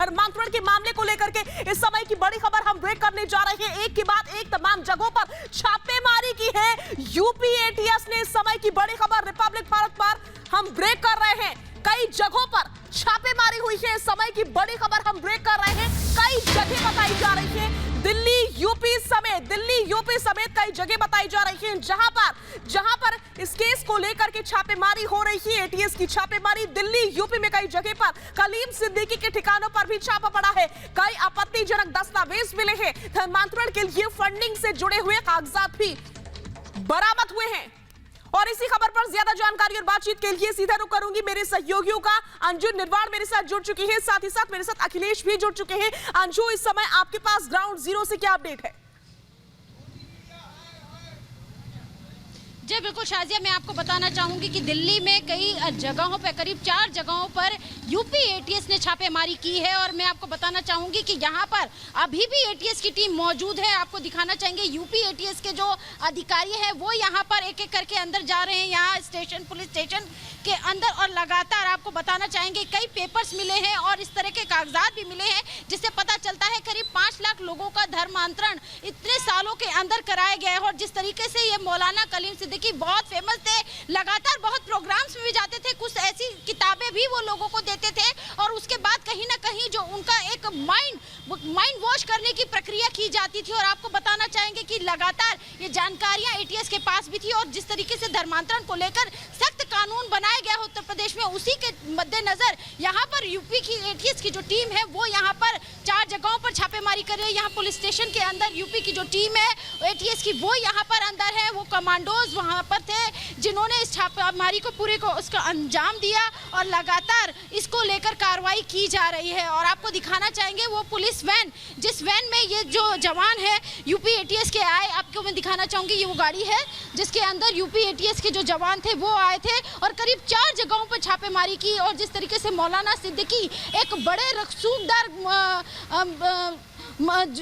धर्मांतरण के मामले को लेकर के इस समय की बड़ी खबर हम ब्रेक करने जा रहे हैं। एक के बाद एक तमाम जगहों पर छापेमारी की है यूपी एटीएस ने। इस समय की बड़ी खबर रिपब्लिक भारत पर हम ब्रेक कर रहे हैं। कई जगहों पर छापेमारी हुई है। इस समय की बड़ी खबर हम ब्रेक कर रहे हैं। कई जगह बताई जा रही है, दिल्ली यूपी समेत कई जगह बताई जा रही है जहां पर इस केस को लेकर के छापेमारी हो रही है। एटीएस की छापेमारी दिल्ली यूपी में कई जगह पर, कलीम सिद्दीकी के ठिकानों पर भी छापा पड़ा है। कई आपत्तिजनक दस्तावेज मिले हैं। धर्मांतरण के लिए फंडिंग से जुड़े हुए कागजात भी बरामद हुए हैं। और इसी खबर पर ज्यादा जानकारी और बातचीत के लिए सीधा रुख करूंगी मेरे सहयोगियों का। अंजू निर्वाण मेरे साथ जुड़ चुकी है, साथ ही साथ मेरे साथ अखिलेश भी जुड़ चुके हैं। अंजू, इस समय आपके पास ग्राउंड जीरो से क्या अपडेट है? जी बिल्कुल शाजिया, मैं आपको बताना चाहूंगी कि दिल्ली में कई जगहों पर, करीब 4 जगहों पर यूपी एटीएस ने छापेमारी की है। और मैं आपको बताना चाहूंगी कि यहाँ पर अभी भी एटीएस की टीम मौजूद है। आपको दिखाना चाहेंगे यूपी एटीएस के जो अधिकारी हैं वो यहाँ पर एक एक करके अंदर जा रहे हैं, यहाँ स्टेशन, पुलिस स्टेशन के अंदर। और लगातार आपको बताना चाहेंगे कई पेपर्स मिले हैं और इस तरह के कागजात भी मिले हैं जिससे पता चलता है करीब 5 लाख लोगों का धर्मांतरण इतने सालों के अंदर कराया गया है। और जिस तरीके से ये मौलाना कलीम सिद्दीकी बहुत फेमस थे, लगातार बहुत प्रोग्राम्स में भी जाते थे, कुछ ऐसी किताबें भी वो लोगों को देते थे। और उसके बाद कहीं ना कहीं जो उनका एक माइंड वॉश करने की प्रक्रिया की जाती थी। और आपको बताना चाहेंगे कि लगातार ये जानकारियां एटीएस के पास भी थी। और जिस तरीके से धर्मांतरण को लेकर सख्त कानून बनाया गया है उत्तर प्रदेश में, उसी के मद्देनजर यहाँ पर यूपी की एटीएस की जो टीम है वो यहाँ पर 4 जगहों पर छापेमारी कर रही है। यहाँ पुलिस स्टेशन के अंदर यूपी की जो टीम है एटीएस की वो यहाँ पर अंदर है, वो कमांडोज वहाँ पर थे जिन्होंने इस छापेमारी को पूरे को उसका अंजाम दिया। और लगातार इसको लेकर कार्रवाई की जा रही है। और आपको दिखाना चाहेंगे वो पुलिस वैन, जिस वैन में ये जो जवान है यूपी एटीएस के आए, आपको मैं दिखाना चाहूंगी ये वो गाड़ी है जिसके अंदर यूपी एटीएस के जो जवान थे वो आए थे और करीब 4 जगहों पर छापेमारी की। और जिस तरीके से मौलाना सिद्दीकी एक बड़े रसूखदार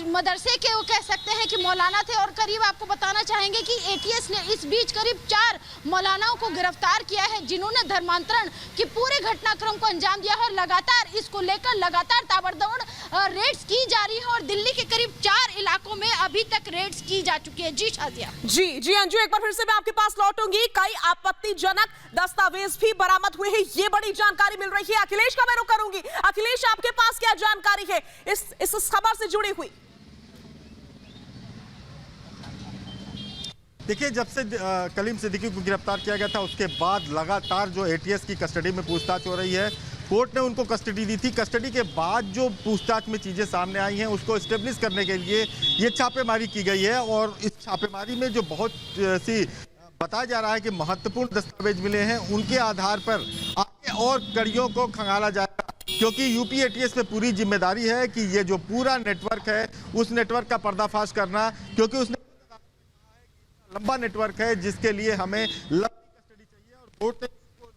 मदरसे के वो कह सकते हैं कि मौलाना थे। और करीब आपको बताना चाहेंगे कि एटीएस ने इस बीच करीब 4 मौलानाओं को गिरफ्तार किया है जिन्होंने धर्मांतरण के पूरे घटनाक्रम को अंजाम दिया है। और लगातार इसको लेकर लगातार ताबड़तोड़ रेड्स की जा रही है। और दिल्ली के करीब 4 इलाकों में अभी तक रेड्स की जा चुकी है। जी शाजिया। जी अंजू, एक बार फिर से मैं आपके पास लौटूंगी। कई आपत्तिजनक दस्तावेज भी बरामद हुए हैं, ये बड़ी जानकारी मिल रही है। अखिलेश का मैं रुख करूंगी। अखिलेश, आपके पास क्या जानकारी है इस खबर से जुड़ी हुई? देखिए, जब से कलीम सिद्दीकी को गिरफ्तार किया गया था उसके बाद लगातार जो एटीएस की कस्टडी में पूछताछ हो रही है। कोर्ट ने उनको कस्टडी दी थी। कस्टडी के बाद जो पूछताछ में चीज़ें सामने आई हैं उसको एस्टेब्लिश करने के लिए ये छापेमारी की गई है। और इस छापेमारी में जो बहुत सी बताया जा रहा है कि महत्वपूर्ण दस्तावेज मिले हैं, उनके आधार पर आगे और कड़ियों को खंगाला जाएगा। क्योंकि यूपी एटीएस पे पूरी जिम्मेदारी है कि ये जो पूरा नेटवर्क है उस नेटवर्क का पर्दाफाश करना, क्योंकि उसने लंबा नेटवर्क है जिसके लिए हमें लंबी कस्टडी चाहिए। और कोर्ट ने इसको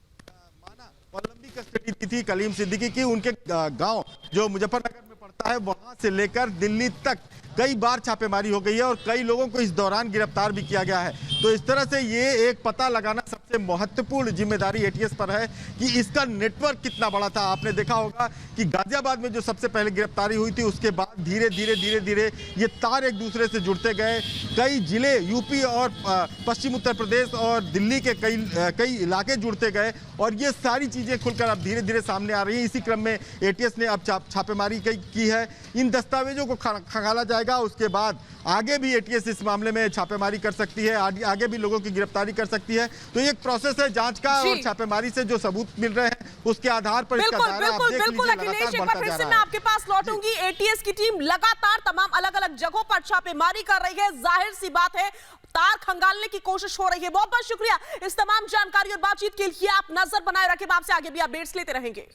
माना और लंबी कस्टडी दी थी कलीम सिद्दीकी की। उनके गांव जो मुजफ्फरनगर में पड़ता है वहां से लेकर दिल्ली तक कई बार छापेमारी हो गई है और कई लोगों को इस दौरान गिरफ्तार भी किया गया है। तो इस तरह से ये एक पता लगाना सबसे महत्वपूर्ण जिम्मेदारी एटीएस पर है कि इसका नेटवर्क कितना बड़ा था। आपने देखा होगा कि गाजियाबाद में जो सबसे पहले गिरफ्तारी हुई थी उसके बाद धीरे धीरे ये तार एक दूसरे से जुड़ते गए। कई जिले यूपी और पश्चिम उत्तर प्रदेश और दिल्ली के कई इलाके जुड़ते गए और ये सारी चीज़ें खुलकर अब धीरे धीरे सामने आ रही हैं। इसी क्रम में एटीएस ने अब छापेमारी की है। इन दस्तावेजों को खंगाला जाएगा। उसके बाद आगे भी एटीएस इस मामले में छापेमारी कर सकती है, आगे भी लोगों की गिरफ्तारी कर सकती है। तो ये एक प्रोसेस है जांच का और छापेमारी से जो सबूत मिल रहे हैं उसके आधार पर इसका दायरा आप देख लीजिए लगातार बढ़ता जा रहा है। मैं आपके पास लौटूंगी। एटीएस की टीम लगातार तमाम अलग-अलग जगहों पर छापेमारी कर रही है। जाहिर सी बात है तार खंगालने की कोशिश हो रही है। बहुत बहुत शुक्रिया इस तमाम जानकारी और बातचीत के लिए। आप नजर बनाए रखें, आपसे आगे भी अपडेट्स लेते रहेंगे।